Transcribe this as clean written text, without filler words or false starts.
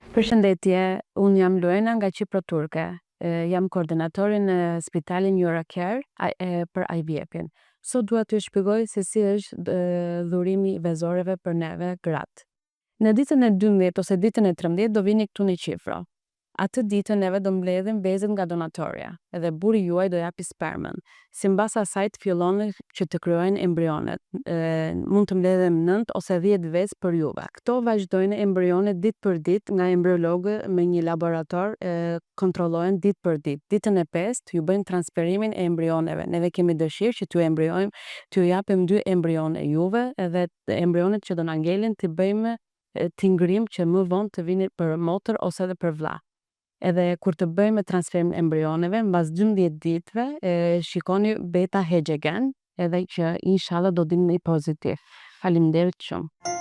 Përshëndetje, unë jam Luena nga Qipro Turke. Jam koordinatori në spitalin Eurocare për IVF-in. Sot dua t'ju shpjegoj se si është dhurimi i vezoreve për neve gratë. Në ditën e 12 ose ditën e 13 do vini këtu në Qifro. Atë ditën neve do mbledhim vezët nga donatorja, edhe burri juaj do japi spermën. Simbas asaj të fillon që të krijojnë embrionet. Mund të mbledhem 9 ose 10 vezë për juve. Këto vazhdojnë embrionet ditë për ditë nga embriologë me një laborator, kontrollohen ditë për ditë. Ditën e 5 ju bëjmë transferimin e embrioneve. Neve kemi dëshirë që t'ju japim 2 embrione juve, edhe embrionet që do na ngelin t'i bëjmë t'i ngrim që më vonë të vini për motër ose edhe për vlla. Edhe kur të bëjmë transferim embrioneve, mbas 12 ditëve, shikoni beta hegjegen, edhe që inshallah do dilni pozitiv. Faleminderit shumë.